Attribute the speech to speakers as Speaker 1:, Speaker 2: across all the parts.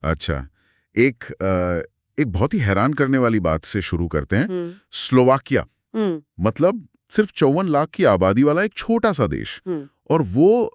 Speaker 1: अच्छा, एक बहुत ही हैरान करने वाली बात से शुरू करते हैं।
Speaker 2: हम्म।
Speaker 1: स्लोवाकिया,
Speaker 2: हम्म।
Speaker 1: मतलब सिर्फ 54 लाख की आबादी वाला एक छोटा सा देश,
Speaker 2: हम्म।
Speaker 1: और वो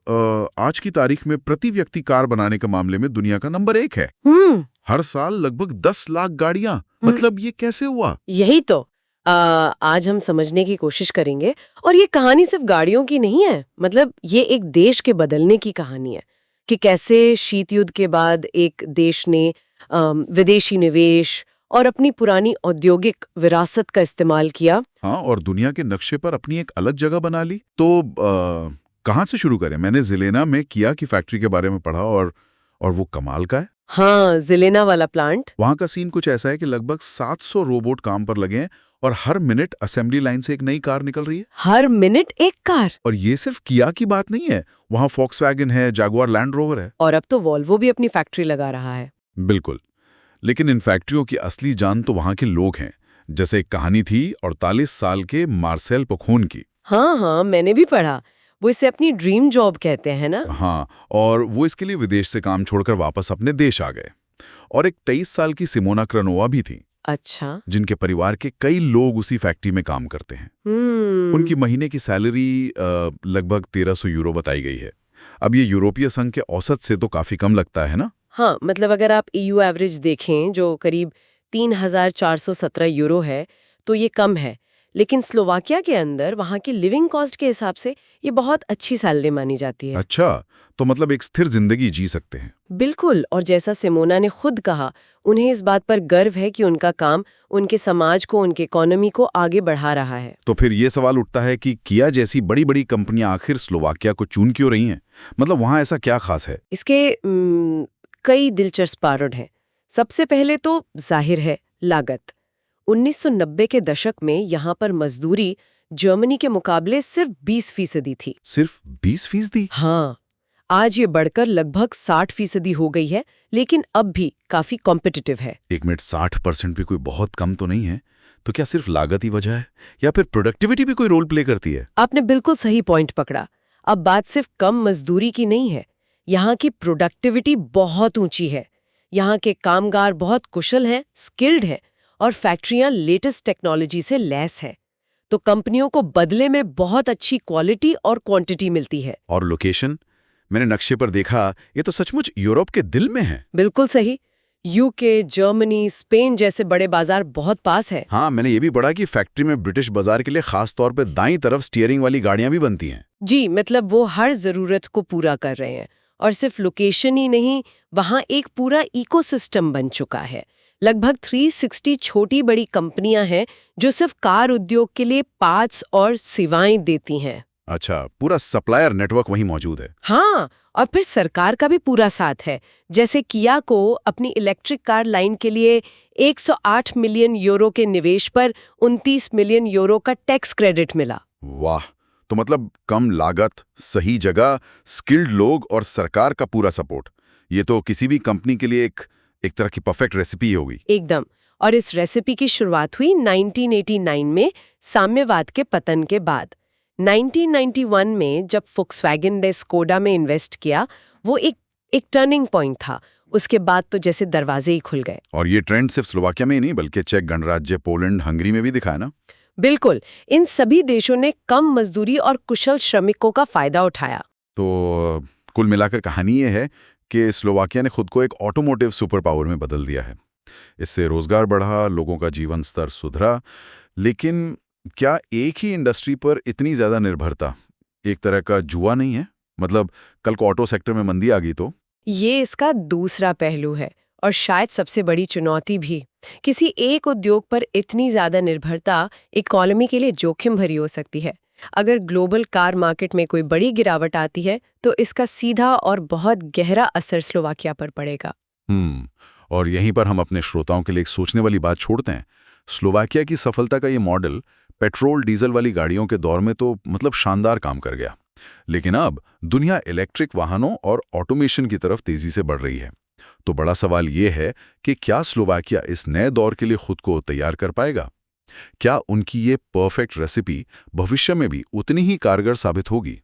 Speaker 1: आज की तारीख में प्रति व्यक्ति कार बनाने के मामले में दुनिया का नंबर 1 है।
Speaker 2: हम्म।
Speaker 1: हर साल लगभग 10 लाख गाड़ियां। मतलब ये कैसे हुआ?
Speaker 2: यही तो आज हम समझने की कोशिश करेंगे। और ये कहानी सिर्फ गाड़ियों की नहीं है, मतलब ये एक देश के बदलने की कहानी है कि कैसे शीत युद्ध के बाद एक देश ने विदेशी निवेश और अपनी पुरानी औद्योगिक विरासत का इस्तेमाल किया।
Speaker 1: हाँ, और दुनिया के नक्शे पर अपनी एक अलग जगह बना ली। तो कहाँ से शुरू करें? मैंने जिलेना में किया की फैक्ट्री के बारे में पढ़ा, और वो कमाल का है।
Speaker 2: हाँ, जिलेना वाला प्लांट।
Speaker 1: वहां का सीन कुछ ऐसा है कि लगभग 700 रोबोट काम पर लगे हैं, और हर मिनट असेंबली लाइन से एक नई कार निकल रही है।
Speaker 2: हर मिनट एक कार।
Speaker 1: और ये सिर्फ किया की बात नहीं है, वहां फॉक्सवैगन है, जैगुआर लैंड रोवर है।
Speaker 2: और अब तो वॉल्वो भी अपनी फैक्ट्री लगा रहा है।
Speaker 1: बिल्कुल। लेकिन इन फैक्ट्रियों की असली जान तो वहां के लोग हैं। जैसे एक कहानी थी 48 साल के मार्सेल पोखोन की।
Speaker 2: हाँ हाँ, मैंने भी पढ़ा। वो इसे अपनी ड्रीम जॉब कहते हैं ना।
Speaker 1: हाँ, और वो इसके लिए विदेश से काम छोड़कर वापस अपने देश आ गए। और एक 23 साल की सिमोना क्रनोवा भी थी।
Speaker 2: अच्छा।
Speaker 1: जिनके परिवार के कई लोग उसी फैक्ट्री में काम करते हैं। उनकी महीने की सैलरी लगभग 1300 यूरो बताई गई है। अब ये यूरोपीय संघ के औसत से तो काफी कम लगता है ना?
Speaker 2: हाँ, मतलब अगर आप ईयू एवरेज देखें जो करीब 3417 यूरो है, तो ये कम है। लेकिन स्लोवाकिया के अंदर वहाँ की लिविंग कॉस्ट के हिसाब से ये बहुत अच्छी सैलरी मानी जाती है।
Speaker 1: अच्छा, तो मतलब एक स्थिर जिंदगी जी सकते हैं।
Speaker 2: बिल्कुल। और जैसा सिमोना ने खुद कहा, उन्हें इस बात पर गर्व है कि उनका काम उनके समाज को, उनके इकोनॉमी को आगे बढ़ा रहा है।
Speaker 1: तो फिर ये सवाल उठता है कि किया जैसी बड़ी बड़ी कंपनियां आखिर स्लोवाकिया को चुन क्यों रही हैं? मतलब वहां ऐसा क्या खास है?
Speaker 2: इसके कई दिलचस्प कारण हैं। सबसे पहले तो जाहिर है लागत। 1990 के दशक में यहाँ पर मजदूरी जर्मनी के मुकाबले सिर्फ 20% थी।
Speaker 1: सिर्फ 20%?
Speaker 2: हाँ, आज ये बढ़कर लगभग 60% हो गई है, लेकिन अब भी काफी कॉम्पिटिटिव है।
Speaker 1: एक मिनट, 60% भी कोई बहुत कम तो नहीं है? तो क्या सिर्फ लागत ही वजह है, या फिर प्रोडक्टिविटी भी कोई रोल प्ले करती है?
Speaker 2: आपने बिल्कुल सही पॉइंट पकड़ा। अब बात सिर्फ कम मजदूरी की नहीं है, यहाँ की प्रोडक्टिविटी बहुत ऊंची है। यहाँ के कामगार बहुत कुशल हैं, स्किल्ड हैं, और फैक्ट्रियां लेटेस्ट टेक्नोलॉजी से लैस है। तो कंपनियों को बदले में बहुत अच्छी क्वालिटी और क्वांटिटी मिलती है।
Speaker 1: और लोकेशन? मैंने नक्शे पर देखा, ये तो सचमुच यूरोप के दिल में है।
Speaker 2: बिल्कुल सही। यूके, जर्मनी, स्पेन जैसे बड़े बाजार बहुत पास है।
Speaker 1: हाँ, मैंने ये भी पढ़ा कि फैक्ट्री में ब्रिटिश बाजार के लिए खास तौर पे दाईं तरफ स्टीयरिंग वाली गाड़ियां भी बनती हैं।
Speaker 2: जी, मतलब वो हर जरूरत को पूरा कर रहे हैं। और सिर्फ लोकेशन ही नहीं, वहाँ एक पूरा इकोसिस्टम बन चुका है। लगभग 360 छोटी बड़ी कंपनियां हैं जो सिर्फ कार उद्योग के लिए पार्ट्स और सेवाएं देती हैं।
Speaker 1: अच्छा, पूरा सप्लायर नेटवर्क वहीं मौजूद है।
Speaker 2: हाँ, और फिर सरकार का भी पूरा साथ है। जैसे किया को अपनी इलेक्ट्रिक कार लाइन के लिए 108 मिलियन यूरो के निवेश पर 29 मिलियन यूरो का टैक्स क्रेडिट मिला।
Speaker 1: वाह! तो मतलब कम लागत, सही जगह, स्किल्ड लोग और सरकार का पूरा सपोर्ट, ये तो किसी भी कंपनी के लिए एक तरह की परफेक्ट रेसिपी होगी।
Speaker 2: एकदम। और इस रेसिपी की शुरुआत हुई 1989 में, साम्यवाद के पतन के बाद। 1991 में जब फोक्सवैगन ने स्कोडा में इन्वेस्ट किया, वो एक टर्निंग पॉइंट था। उसके बाद तो जैसे दरवाजे ही खुल गए।
Speaker 1: और ये ट्रेंड सिर्फ स्लोवाकिया में ही नहीं, बल्कि चेक गणराज्य, पोलैंड, हंगरी में भी दिखा है ना?
Speaker 2: बिल्कुल। इन सभी देशों ने कम मजदूरी और कुशल श्रमिकों का फायदा उठाया।
Speaker 1: तो कुल मिलाकर कहानी ये है कि स्लोवाकिया ने खुद को एक ऑटोमोटिव सुपर पावर में बदल दिया है। इससे रोजगार बढ़ा, लोगों का जीवन स्तर सुधरा। लेकिन क्या एक ही इंडस्ट्री पर इतनी ज्यादा निर्भरता एक तरह का जुआ नहीं है? मतलब कल को ऑटो सेक्टर में मंदी आ गई तो?
Speaker 2: ये इसका दूसरा पहलू है, और शायद सबसे बड़ी चुनौती भी। किसी एक उद्योग पर इतनी ज्यादा निर्भरता इकोनॉमी के लिए जोखिम भरी हो सकती है। अगर ग्लोबल कार मार्केट में कोई बड़ी गिरावट आती है, तो इसका सीधा और बहुत गहरा असर स्लोवाकिया पर पड़ेगा।
Speaker 1: और यहीं पर हम अपने श्रोताओं के लिए एक सोचने वाली बात छोड़ते हैं। स्लोवाकिया की सफलता का ये मॉडल पेट्रोल डीजल वाली गाड़ियों के दौर में तो मतलब शानदार काम कर गया, लेकिन अब दुनिया इलेक्ट्रिक वाहनों और ऑटोमेशन की तरफ तेजी से बढ़ रही है। तो बड़ा सवाल ये है कि क्या स्लोवाकिया इस नए दौर के लिए खुद को तैयार कर पाएगा? क्या उनकी ये परफेक्ट रेसिपी भविष्य में भी उतनी ही कारगर साबित होगी?